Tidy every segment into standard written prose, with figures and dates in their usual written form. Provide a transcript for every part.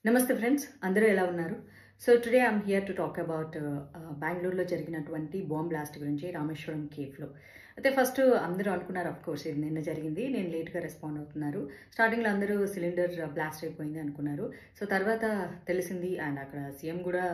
నమస్తే ఫ్రెండ్స్, అందరూ ఎలా ఉన్నారు? So today I'm here to talk about బెంగళూరులో జరిగినటువంటి బాంబ్ బ్లాస్ట్ గురించి రామేశ్వరం కేఫ్లో. అయితే ఫస్ట్ అందరూ అనుకున్నారు, ఆఫ్ కోర్స్ ఇది నిన్న జరిగింది, నేను లేట్గా రెస్పాండ్ అవుతున్నారు. స్టార్టింగ్లో అందరూ సిలిండర్ బ్లాస్ట్ అయిపోయింది అనుకున్నారు. సో తర్వాత తెలిసింది, అండ్ అక్కడ సీఎం కూడా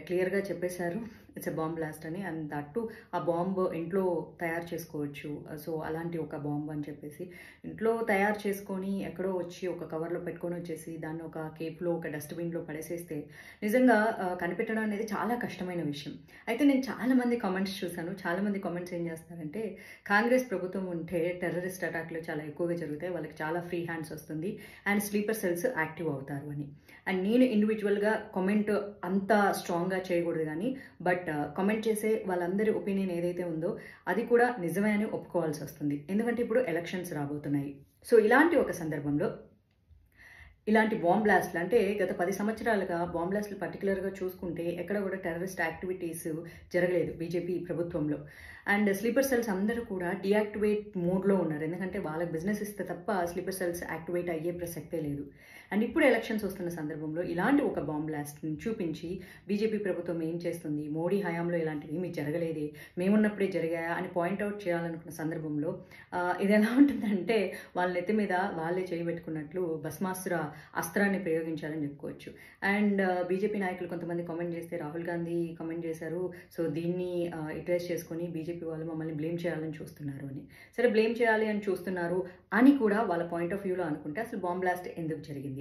క్లియర్గా చెప్పేశారు ఇట్స్ ఎ బాంబ్ బ్లాస్ట్ అని. అండ్ దట్టు ఆ బాంబ్ ఇంట్లో తయారు చేసుకోవచ్చు, సో అలాంటి ఒక బాంబ్ అని చెప్పేసి ఇంట్లో తయారు చేసుకొని ఎక్కడో వచ్చి ఒక కవర్లో పెట్టుకొని వచ్చేసి దాన్ని ఒక కేప్లో ఒక డస్ట్బిన్లో పడేసేస్తే నిజంగా కనిపెట్టడం అనేది చాలా కష్టమైన విషయం. అయితే నేను చాలామంది కామెంట్స్ చూశాను. చాలామంది కామెంట్స్ ఏం చేస్తారంటే, కాంగ్రెస్ ప్రభుత్వం ఉంటే టెర్రరిస్ట్ అటాక్లు చాలా ఎక్కువగా జరుగుతాయి, వాళ్ళకి చాలా ఫ్రీ హ్యాండ్స్ వస్తుంది అండ్ స్లీపర్ సెల్స్ యాక్టివ్ అవుతారు అని. అండ్ నేను ఇండివిజువల్గా కామెంట్ అంత స్ట్రాంగ్గా చేయకూడదు, కానీ బట్ కామెంట్ చేసే వాళ్ళందరి ఒపీనియన్ ఏదైతే ఉందో అది కూడా నిజమే అని ఒప్పుకోవాల్సి వస్తుంది. ఎందుకంటే ఇప్పుడు ఎలక్షన్స్ రాబోతున్నాయి. సో ఇలాంటి ఒక సందర్భంలో ఇలాంటి బాంబ్ బ్లాస్ట్లు, అంటే గత 10 సంవత్సరాలుగా బాంబ్ బ్లాస్ట్లు పర్టికులర్గా చూసుకుంటే ఎక్కడ కూడా టెర్రరిస్ట్ యాక్టివిటీస్ జరగలేదు బీజేపీ ప్రభుత్వంలో. అండ్ స్లీపర్ సెల్స్ అందరూ కూడా డియాక్టివేట్ మోడ్లో ఉన్నారు, ఎందుకంటే వాళ్ళకి బిజినెస్ ఇస్తే తప్ప స్లీపర్ సెల్స్ యాక్టివేట్ అయ్యే ప్రసక్తే లేదు. అండ్ ఇప్పుడు ఎలక్షన్స్ వస్తున్న సందర్భంలో ఇలాంటి ఒక బాంబ్ బ్లాస్ట్ని చూపించి బీజేపీ ప్రభుత్వం ఏం చేస్తుంది, మోడీ హయాంలో ఇలాంటివి ఏమీ జరగలేదే, మేమున్నప్పుడే జరిగాయా అని పాయింట్అవుట్ చేయాలనుకున్న సందర్భంలో ఇది ఎలా ఉంటుందంటే వాళ్ళ నెత్తి మీద వాళ్ళే చేయబెట్టుకున్నట్లు భస్మాసుర అస్త్రాన్ని ప్రయోగించాలని చెప్పుకోవచ్చు. అండ్ బీజేపీ నాయకులు కొంతమంది కామెంట్ చేస్తే, రాహుల్ గాంధీ కామెంట్ చేశారు, సో దీన్ని యుటిలైజ్ చేసుకొని బీజేపీ వాళ్ళు మమ్మల్ని బ్లేమ్ చేయాలని చూస్తున్నారు అని. సరే, బ్లేమ్ చేయాలి అని చూస్తున్నారు అని కూడా వాళ్ళ పాయింట్ ఆఫ్ వ్యూలో అనుకుంటే అసలు బాంబ్ బ్లాస్ట్ ఎందుకు జరిగింది?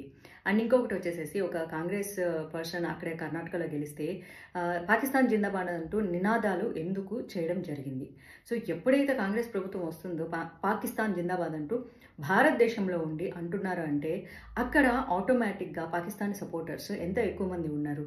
అండ్ ఇంకొకటి వచ్చేసేసి, ఒక కాంగ్రెస్ పర్సన్ అక్కడే కర్ణాటకలో గెలిస్తే పాకిస్తాన్ జిందాబాద్ అంటూ నినాదాలు ఎందుకు చేయడం జరిగింది? సో ఎప్పుడైతే కాంగ్రెస్ ప్రభుత్వం వస్తుందో పాకిస్తాన్ జిందాబాద్ అంటూ భారతదేశంలో ఉండి అంటున్నారు అంటే అక్కడ ఆటోమేటిక్గా పాకిస్తాన్ సపోర్టర్స్ ఎంత ఎక్కువ మంది ఉన్నారు.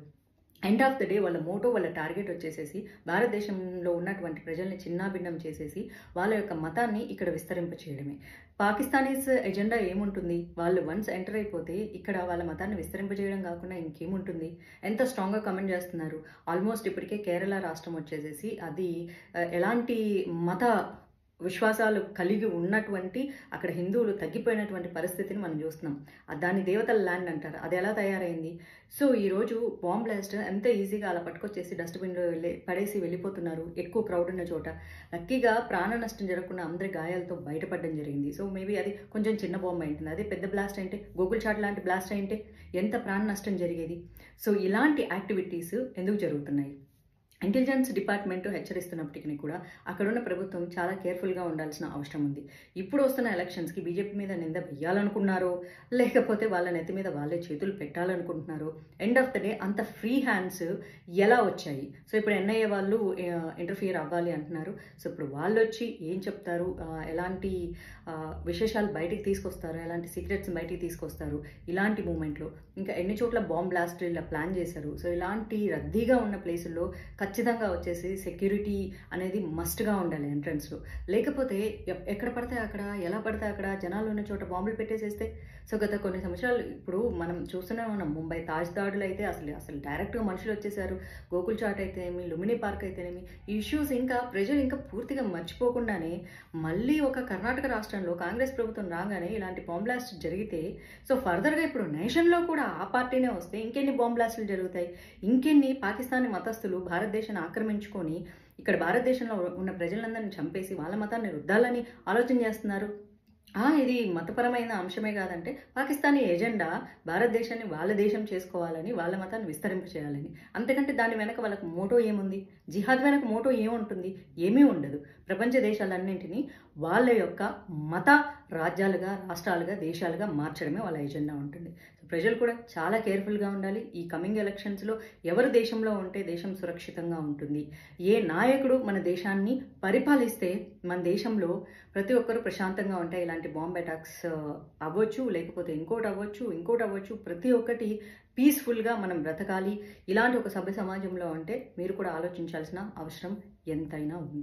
ఎండ్ ఆఫ్ ద డే వాళ్ళ మోటో, వాళ్ళ టార్గెట్ వచ్చేసేసి భారతదేశంలో ఉన్నటువంటి ప్రజల్ని చిన్నాభిన్నం చేసేసి వాళ్ళ యొక్క మతాన్ని ఇక్కడ విస్తరింప చేయడమే. పాకిస్తానీస్ ఎజెండా ఏముంటుంది? వాళ్ళు వన్స్ ఎంటర్ అయిపోతే ఇక్కడ వాళ్ళ మతాన్ని విస్తరింపజేయడం కాకుండా ఇంకేముంటుంది? ఎంత స్ట్రాంగ్గా కమెంట్ చేస్తున్నారు. ఆల్మోస్ట్ ఇప్పటికే కేరళ రాష్ట్రం వచ్చేసేసి అది ఎలాంటి మత విశ్వాసాలు కలిగి ఉన్నటువంటి, అక్కడ హిందువులు తగ్గిపోయినటువంటి పరిస్థితిని మనం చూస్తున్నాం. దాన్ని దేవతల ల్యాండ్ అంటారు, అది ఎలా తయారైంది? సో ఈరోజు బాంబ్ బ్లాస్ట్ ఎంత ఈజీగా అలా పట్టుకొచ్చేసి డస్ట్బిన్లో పడేసి వెళ్ళిపోతున్నారు ఎక్కువ క్రౌడ్ ఉన్న చోట. లక్కీగా ప్రాణ నష్టం జరగకుండా అందరి గాయాలతో బయటపడడం జరిగింది. సో మేబీ అది కొంచెం చిన్న బాంబ్ అయింటుంది. అదే పెద్ద బ్లాస్ట్ అయితే, గూగుల్ చాట్ లాంటి బ్లాస్ట్ అయితే ఎంత ప్రాణ నష్టం జరిగేది? సో ఇలాంటి యాక్టివిటీస్ ఎందుకు జరుగుతున్నాయి? ఇంటెలిజెన్స్ డిపార్ట్మెంట్ హెచ్చరిస్తున్నప్పటికీ కూడా అక్కడున్న ప్రభుత్వం చాలా కేర్ఫుల్గా ఉండాల్సిన అవసరం ఉంది. ఇప్పుడు వస్తున్న ఎలక్షన్స్కి బీజేపీ మీద నింద వెయ్యాలనుకున్నారో, లేకపోతే వాళ్ళ నెత్తి మీద వాళ్ళే చేతులు పెట్టాలనుకుంటున్నారో, ఎండ్ ఆఫ్ ద డే అంత ఫ్రీ హ్యాండ్స్ ఎలా వచ్చాయి? సో ఇప్పుడు ఎన్ఐఏ వాళ్ళు ఇంటర్ఫియర్ అవ్వాలి అంటున్నారు. సో ఇప్పుడు వాళ్ళు వచ్చి ఏం చెప్తారు, ఎలాంటి విశేషాలు బయటికి తీసుకొస్తారు, ఎలాంటి సీక్రెట్స్ బయటికి తీసుకొస్తారు ఇలాంటి మూమెంట్లో? ఇంకా ఎన్ని చోట్ల బాంబ్ బ్లాస్ట్ ఇలా ప్లాన్ చేశారు. సో ఇలాంటి రద్దీగా ఉన్న ప్లేసుల్లో ఖచ్చితంగా వచ్చేసి సెక్యూరిటీ అనేది మస్ట్గా ఉండాలి ఎంట్రన్స్లో. లేకపోతే ఎక్కడ పడితే అక్కడ, ఎలా పడితే అక్కడ జనాలు ఉన్న చోట బాంబులు పెట్టేసేస్తే, సో గత కొన్ని సంవత్సరాలు ఇప్పుడు మనం చూస్తూనే ఉన్నాం. ముంబై తాజ్ దాడులు అయితే అసలు డైరెక్ట్గా మనుషులు వచ్చేసారు. గోకుల్ చాట్ అయితేనేమి, లుమినీ పార్క్ అయితేనేమి, ఈ ఇష్యూస్ ఇంకా ప్రజలు ఇంకా పూర్తిగా మర్చిపోకుండానే మళ్ళీ ఒక కర్ణాటక రాష్ట్రంలో కాంగ్రెస్ ప్రభుత్వం రాగానే ఇలాంటి బాంబ్ బ్లాస్ట్ జరిగితే, సో ఫర్దర్గా ఇప్పుడు నేషన్లో కూడా ఆ పార్టీనే వస్తే ఇంకెన్ని బాంబ్ బ్లాస్టులు జరుగుతాయి? ఇంకెన్ని పాకిస్తానీ మతస్థులు భారతదేశాన్ని ఆక్రమించుకొని ఇక్కడ భారతదేశంలో ఉన్న ప్రజలందరినీ చంపేసి వాళ్ళ మతాన్ని రుద్దాలని ఆలోచన చేస్తున్నారు? ఇది మతపరమైన అంశమే కాదంటే పాకిస్తానీ ఎజెండా భారతదేశాన్ని వాళ్ళ దేశం చేసుకోవాలని, వాళ్ళ మతాన్ని విస్తరింప చేయాలని. అంతకంటే దాని వెనక వాళ్ళకి మోటో ఏముంది? జిహాద్ వెనక మోటో ఏముంటుంది? ఏమీ ఉండదు. ప్రపంచ దేశాలన్నింటినీ వాళ్ళ యొక్క మత రాజ్యాలుగా, రాష్ట్రాలుగా, దేశాలుగా మార్చడమే వాళ్ళ ఎజెండా ఉంటుంది. ప్రజలు కూడా చాలా కేర్ఫుల్గా ఉండాలి. ఈ కమింగ్ ఎలక్షన్స్లో ఎవరు దేశంలో ఉంటే దేశం సురక్షితంగా ఉంటుంది, ఏ నాయకుడు మన దేశాన్ని పరిపాలిస్తే మన దేశంలో ప్రతి ఒక్కరూ ప్రశాంతంగా ఉంటాయి. ఇలాంటి బాంబ్ అటాక్స్ అవ్వచ్చు, లేకపోతే ఇంకోటి అవ్వచ్చు, ప్రతి ఒక్కటి పీస్ఫుల్గా మనం బ్రతకాలి. ఇలాంటి ఒక సభ్య సమాజంలో ఉంటే మీరు కూడా ఆలోచించాల్సిన అవసరం ఎంతైనా ఉంది.